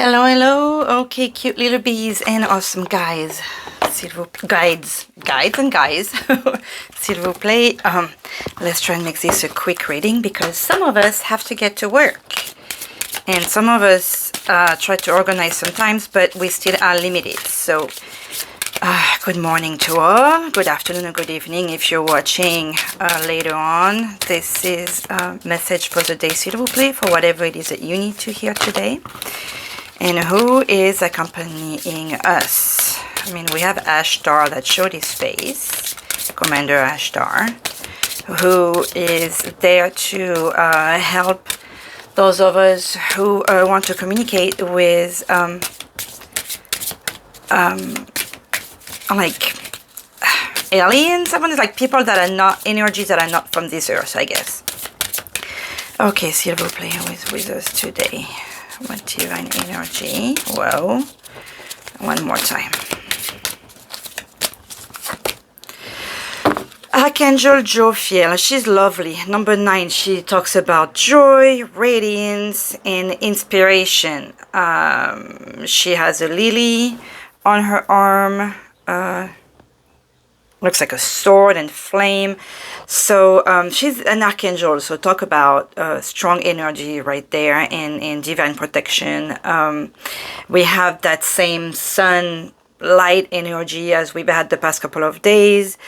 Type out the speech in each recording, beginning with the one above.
Hello, hello. Okay, cute little bees and awesome guys. Guides and guys. S'il vous plaît. Let's try and make this a quick reading because some of us have to get to work. And some of us try to organize sometimes, but we still are limited. So, good morning to all. Good afternoon or good evening if you're watching later on. This is a message for the day, s'il vous plaît, for whatever it is that you need to hear today. And who is accompanying us? I mean, we have Ashtar that showed his face, Commander Ashtar, who is there to help those of us who want to communicate with, like, aliens. Someone is like people that are not, energies that are not from this earth, I guess. Okay, s'il vous plaît, who is with us today? What divine energy? Well, one more time. Archangel Jophiel, she's lovely. Number 9, she talks about joy, radiance, and inspiration. She has a lily on her arm. Looks like a sword and flame. So she's an archangel. So talk about strong energy right there and divine protection. We have that same sun light energy as we've had the past couple of days.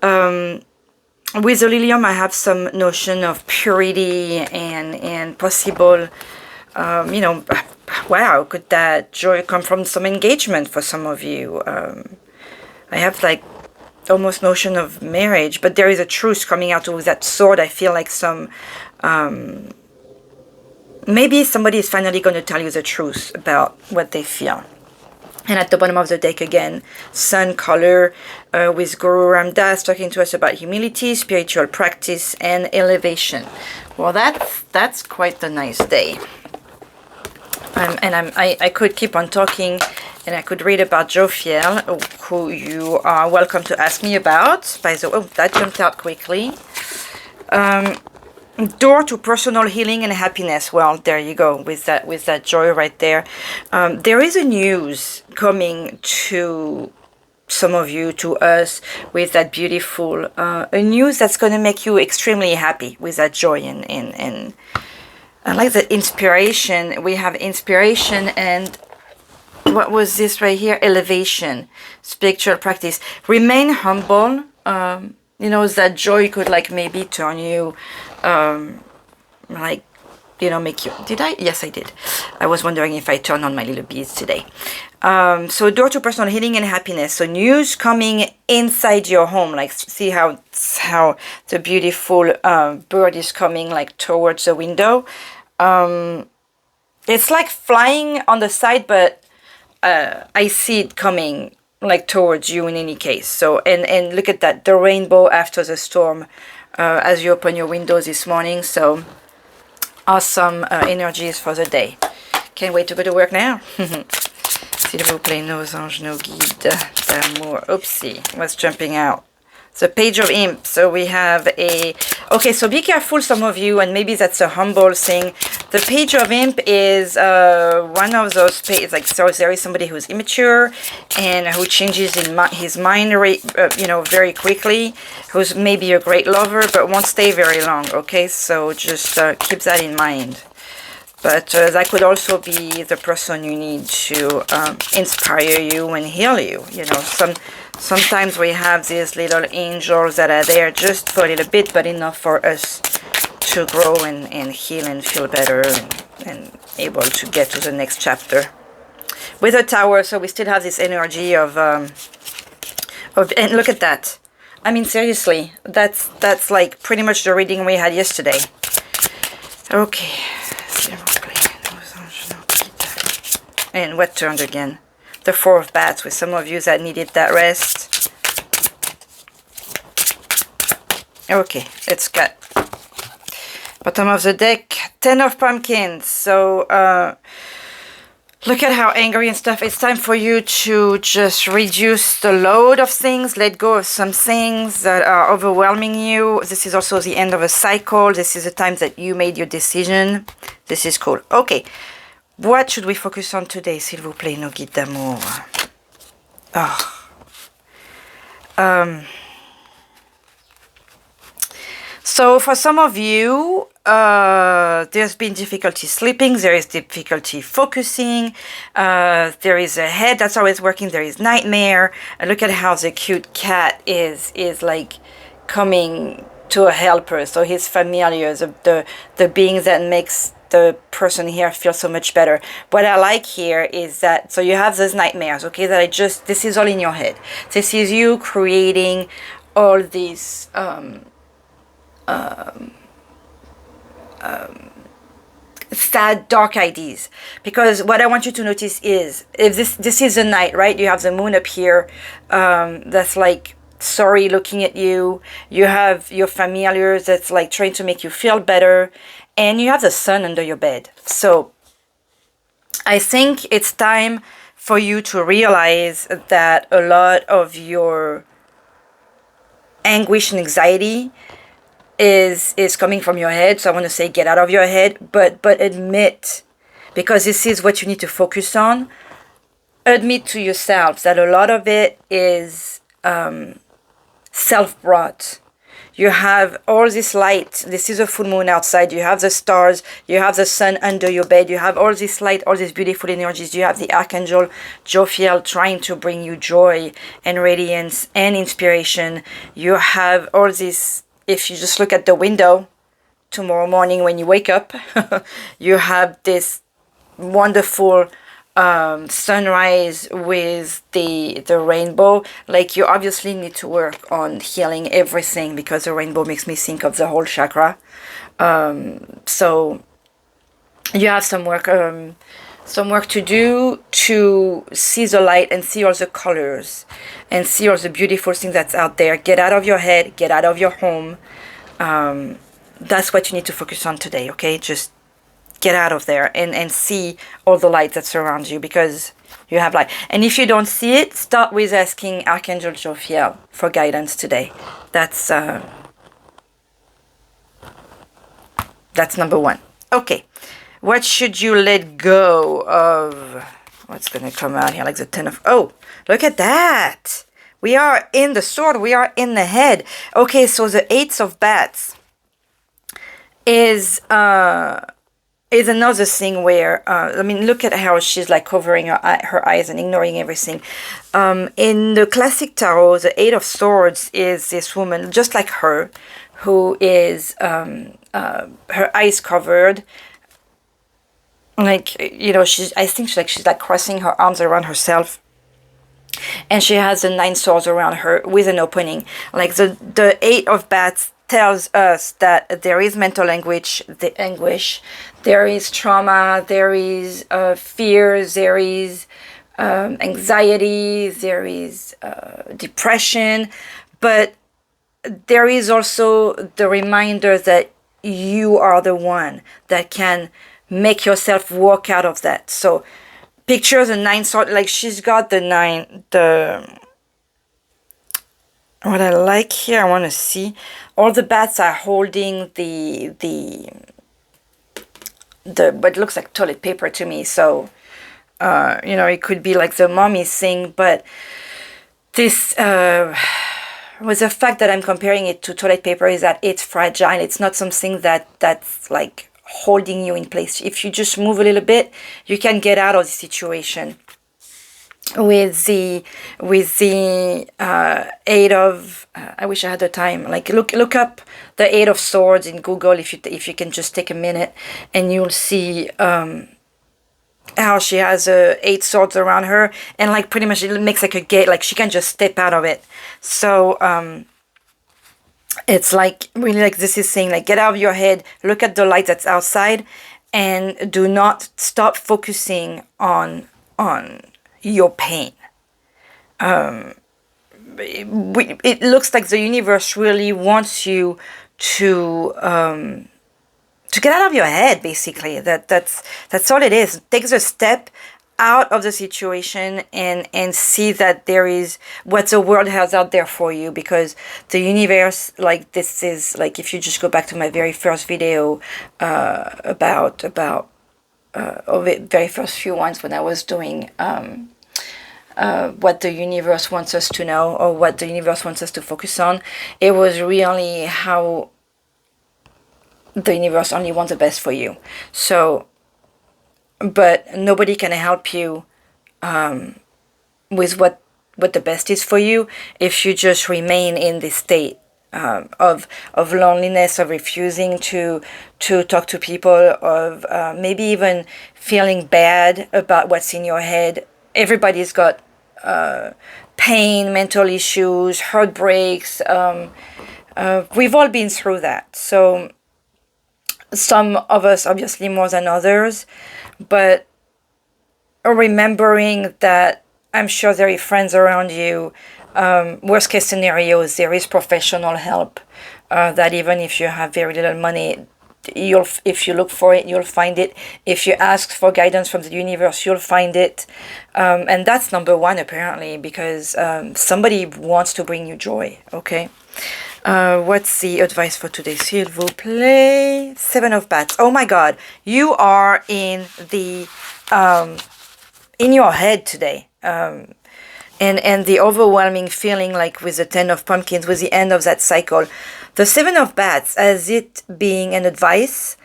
With the lilium, I have some notion of purity and possible, you know, wow, could that joy come from some engagement for some of you? I have like almost notion of marriage, but there is a truth coming out with that sword. I feel like some maybe somebody is finally going to tell you the truth about what they feel. And at the bottom of the deck again, sun color with Guru Ramdas talking to us about humility, spiritual practice, and elevation. Well, that's quite a nice day. I could keep on talking, and I could read about Jophiel, who you are welcome to ask me about. By the way, oh, that jumped out quickly. Door to personal healing and happiness. Well, there you go with that joy right there. There is a news coming to some of you, to us, with that beautiful a news that's going to make you extremely happy with that joy and I like the inspiration. We have inspiration and what was this right here? Elevation, spiritual practice. Remain humble. You know, that joy could like maybe turn you, like, you know, make you. Did I? Yes, I did. I was wondering if I turned on my little beads today. So door to personal healing and happiness. So news coming inside your home. Like see how the beautiful bird is coming like towards the window. It's like flying on the side, but I see it coming like towards you in any case. So and look at that, the rainbow after the storm as you open your windows this morning. So awesome energies for the day. Can't wait to go to work now. S'il vous plaît, nos anges, nos guides d'amour. Oopsie, what's jumping out? The Page of Imp. So we have a... Okay, so be careful, some of you, and maybe that's a humble thing. The Page of Imp is one of those pages, like, so there is somebody who's immature and who changes his mind, you know, very quickly, who's maybe a great lover, but won't stay very long, okay? So just keep that in mind. But that could also be the person you need to inspire you and heal you. You know, sometimes we have these little angels that are there just for a little bit, but enough for us to grow and heal and feel better and able to get to the next chapter. With a tower, so we still have this energy of and look at that. I mean, seriously, that's like pretty much the reading we had yesterday. Okay. And what turned again? The Four of Bats with some of you that needed that rest. Okay, let's get bottom of the deck, 10 of Pumpkins. So look at how angry and stuff. It's time for you to just reduce the load of things, let go of some things that are overwhelming you. This is also the end of a cycle. This is the time that you made your decision. This is cool. Okay. What should we focus on today, s'il vous plaît, nos guides d'amour? Oh. So for some of you, there's been difficulty sleeping, there is difficulty focusing, there is a head that's always working, there is nightmare. Look at how the cute cat is like coming to a helper. So he's familiar, the being that makes the person here feel so much better. What I like here is that, so you have those nightmares, okay, that this is all in your head. This is you creating all these sad, dark ideas. Because what I want you to notice is, if this is the night, right? You have the moon up here, that's like sorry looking at you. You have your familiars that's like trying to make you feel better, and you have the sun under your bed. So I think it's time for you to realize that a lot of your anguish and anxiety is coming from your head. So I want to say get out of your head, but admit, because this is what you need to focus on, admit to yourself that a lot of it is self-brought. You have all this light. This is a full moon outside. You have the stars. You have the sun under your bed. You have all this light, all these beautiful energies. You have the Archangel Jophiel trying to bring you joy and radiance and inspiration. You have all this. If you just look at the window tomorrow morning when you wake up, you have this wonderful sunrise with the rainbow. Like, you obviously need to work on healing everything, because the rainbow makes me think of the whole chakra. So you have some work to do to see the light and see all the colors and see all the beautiful things that's out there. Get out of your head, get out of your home. That's what you need to focus on today, okay? Just get out of there and see all the light that surrounds you, because you have light. And if you don't see it, start with asking Archangel Jophiel for guidance today. That's number one. Okay. What should you let go of? What's going to come out here? Like the 10 of... Oh, look at that. We are in the sword. We are in the head. Okay, so the 8 of bats is another thing where... I mean, look at how she's like covering her eyes and ignoring everything. In the classic tarot, the 8 of swords is this woman, just like her, who is her eyes covered. Like, you know, I think she's like crossing her arms around herself, and she has the 9 swords around her with an opening. Like the 8 of bats tells us that there is mental anguish, there is trauma, there is fear, there is anxiety, there is depression, but there is also the reminder that you are the one that can make yourself walk out of that. So picture the 9 swords, like she's got the 9, what I like here, I want to see, all the bats are holding the what looks like toilet paper to me. So, you know, it could be like the mommy thing, but this, with the fact that I'm comparing it to toilet paper is that it's fragile. It's not something that's like holding you in place. If you just move a little bit, you can get out of the situation. With the 8 of I wish I had the time, like look up the 8 of swords in Google if you can just take a minute, and you'll see how she has 8 swords around her, and like pretty much it makes like a gate, like she can just step out of it. So it's like really, like this is saying, like, get out of your head, look at the light that's outside, and do not stop focusing on your pain. It looks like the universe really wants you to get out of your head, basically. That's all it is. Take the step out of the situation and see that there is what the world has out there for you, because the universe, like, this is like, if you just go back to my very first video about of it, very first few ones when I was doing what the universe wants us to know, or what the universe wants us to focus on. It was really how the universe only wants the best for you. So, but nobody can help you with what the best is for you if you just remain in this state of loneliness, of refusing to talk to people, of maybe even feeling bad about what's in your head. Everybody's got pain, mental issues, heartbreaks. We've all been through that. So some of us obviously more than others, but remembering that I'm sure there are friends around you. Worst case scenarios, there is professional help. That even if you have very little money, if you look for it, you'll find it. If you ask for guidance from the universe, you'll find it. And that's number one, apparently, because somebody wants to bring you joy. Okay. What's the advice for today? S'il vous plaît. 7 of Bats. Oh my God, you are in the in your head today. And the overwhelming feeling, like with the 10 of Pumpkins, with the end of that cycle. The 7 of Bats, as it being an advice,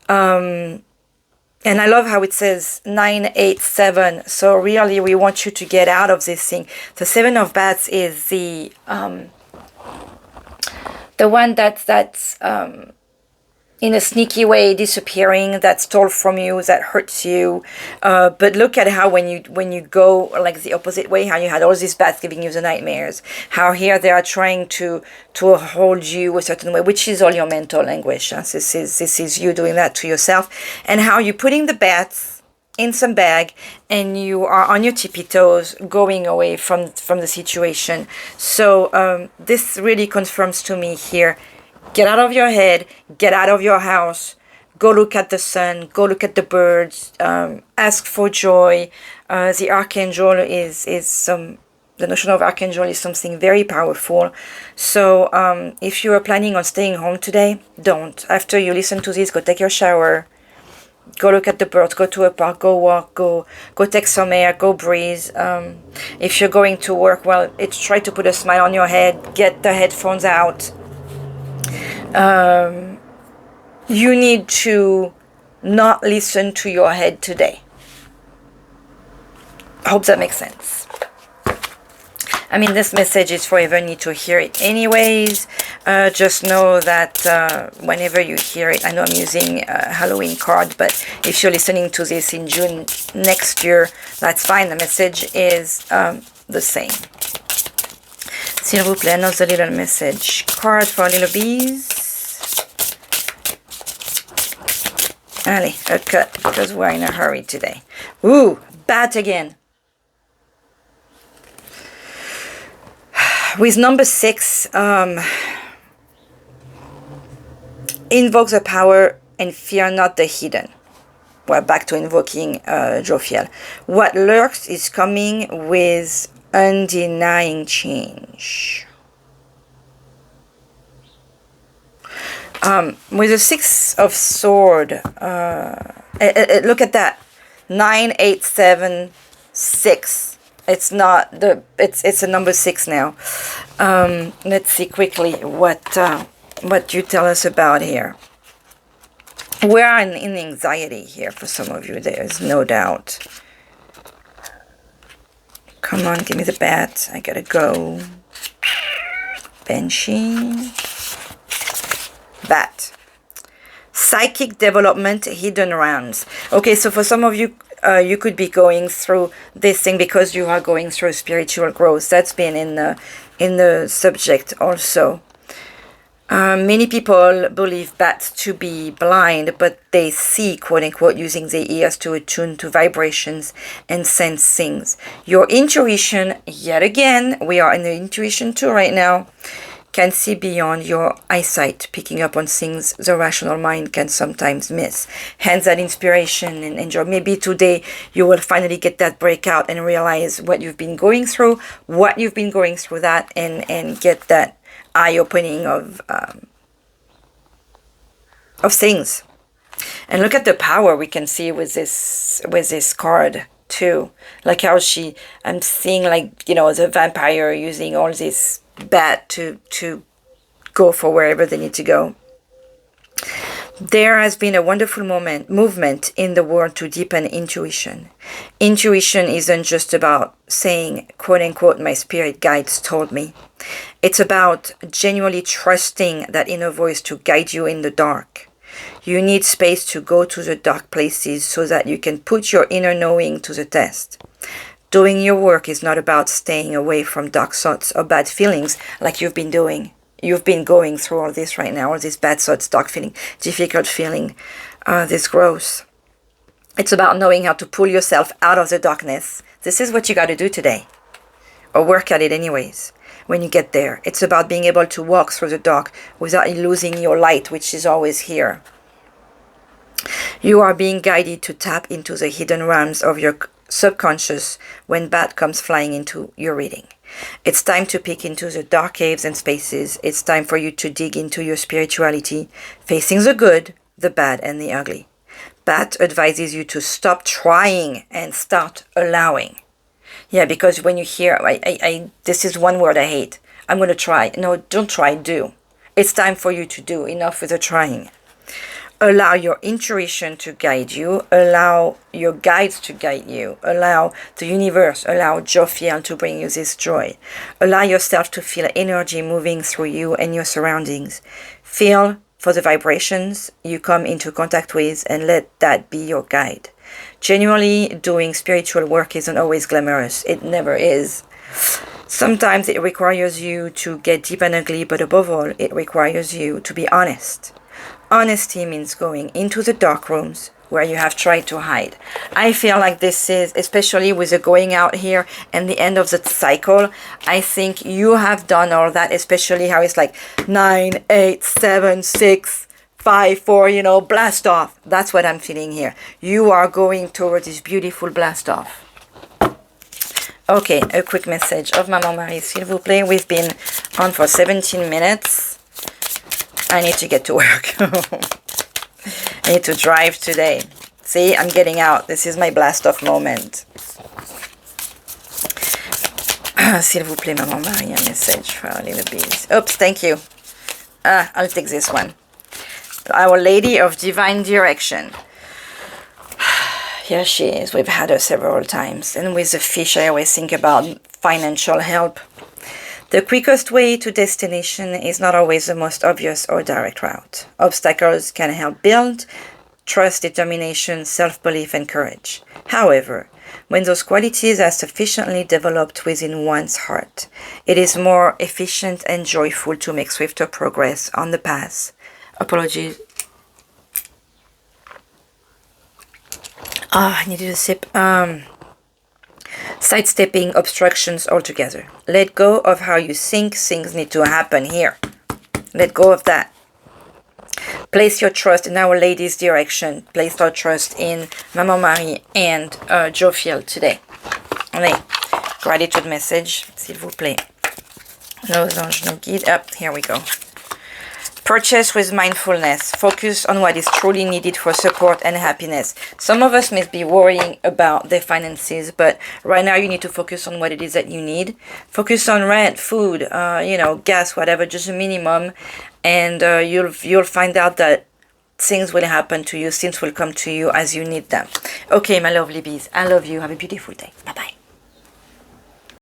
and I love how it says 9, 8, 7. So really, we want you to get out of this thing. The 7 of Bats is the one that's in a sneaky way disappearing, that's stole from you, that hurts you. But look at how when you go like the opposite way, how you had all these bats giving you the nightmares. How here they are trying to hold you a certain way, which is all your mental anguish. This is you doing that to yourself. And how you're putting the bats in some bag and you are on your tippy toes going away from the situation. So this really confirms to me here, get out of your head, get out of your house, go look at the sun, go look at the birds, ask for joy. The archangel is the notion of archangel is something very powerful. So if you are planning on staying home today, don't. After you listen to this, go take your shower, go look at the birds, go to a park, go walk, go take some air, go breathe. If you're going to work, well, try to put a smile on your head, get the headphones out. You need to not listen to your head today. I hope that makes sense. I mean, this message is forever, need to hear it anyways. Just know that whenever you hear it, I know I'm using a Halloween card, but if you're listening to this in June next year, that's fine. The message is the same. S'il vous plaît, another little message card for little bees. Allez, a cut, because we're in a hurry today. Ooh, bat again. With number 6, invoke the power and fear not the hidden. We're back to invoking Jophiel. What lurks is coming with undenying change. With the 6 of Sword, look at that. 9, 8, 7, 6. It's not the. It's a number 6 now. Let's see quickly what you tell us about here. We are in anxiety here for some of you. There is no doubt. Come on, give me the bat. I gotta go. Banshee. Bat. Psychic development, hidden realms. Okay, so for some of you, you could be going through this thing because you are going through spiritual growth. That's been in the subject also. Many people believe bats to be blind, but they see, quote unquote, using their ears to attune to vibrations and sense things. Your intuition, yet again, we are in the intuition too right now, can see beyond your eyesight, picking up on things the rational mind can sometimes miss. Hence that inspiration and enjoy. Maybe today you will finally get that breakout and realize what you've been going through, that, and get that eye-opening of things. And look at the power we can see with this card too. Like how I'm seeing like, you know, the vampire using all this bat to go for wherever they need to go. There has been a wonderful movement in the world to deepen intuition. Intuition isn't just about saying, quote unquote, my spirit guides told me. It's about genuinely trusting that inner voice to guide you in the dark. You need space to go to the dark places so that you can put your inner knowing to the test. Doing your work is not about staying away from dark thoughts or bad feelings like you've been doing. You've been going through all this right now, all these bad thoughts, dark feeling, difficult feeling, this growth. It's about knowing how to pull yourself out of the darkness. This is what you got to do today, or work at it anyways, when you get there. It's about being able to walk through the dark without losing your light, which is always here. You are being guided to tap into the hidden realms of your subconscious when bad comes flying into your reading. It's time to peek into the dark caves and spaces. It's time for you to dig into your spirituality, facing the good, the bad, and the ugly. Bat advises you to stop trying and start allowing. Yeah, because when you hear, this is one word I hate. I'm going to try. No, don't try, do. It's time for you to do. Enough with the trying. Allow your intuition to guide you. Allow your guides to guide you. Allow the universe, allow Jophiel to bring you this joy. Allow yourself to feel energy moving through you and your surroundings. Feel for the vibrations you come into contact with and let that be your guide. Genuinely doing spiritual work isn't always glamorous. It never is. Sometimes it requires you to get deep and ugly, but above all, it requires you to be honest. Honesty means going into the dark rooms where you have tried to hide. I feel like this is, especially with the going out here and the end of the cycle, I think you have done all that, especially how it's like 9, 8, 7, 6, 5, 4, you know, blast off. That's what I'm feeling here. You are going towards this beautiful blast off. Okay, a quick message of Maman Marie, s'il vous plaît. We've been on for 17 minutes. I need to get to work. I need to drive today. See, I'm getting out. This is my blast off moment. S'il vous plaît, Maman Marie, a message for our little bees. Oops, thank you. I'll take this one. Our Lady of Divine Direction. Here she is. We've had her several times. And with the fish, I always think about financial help. The quickest way to destination is not always the most obvious or direct route. Obstacles can help build trust, determination, self-belief, and courage. However, when those qualities are sufficiently developed within one's heart, it is more efficient and joyful to make swifter progress on the path. Apologies. I needed a sip. Sidestepping obstructions altogether. Let go of how you think things need to happen here. Let go of that. Place your trust in Our Lady's direction. Place our trust in Maman Marie and Jophiel today. Allez, gratitude message, s'il vous plaît. Nos anges, nos guides. Up, here we go. Purchase with mindfulness. Focus on what is truly needed for support and happiness. Some of us may be worrying about their finances, but right now you need to focus on what it is that you need. Focus on rent, food, you know, gas, whatever, just a minimum, and you'll find out that things will happen to you. Things will come to you as you need them. Okay, my lovely bees. I love you. Have a beautiful day. Bye.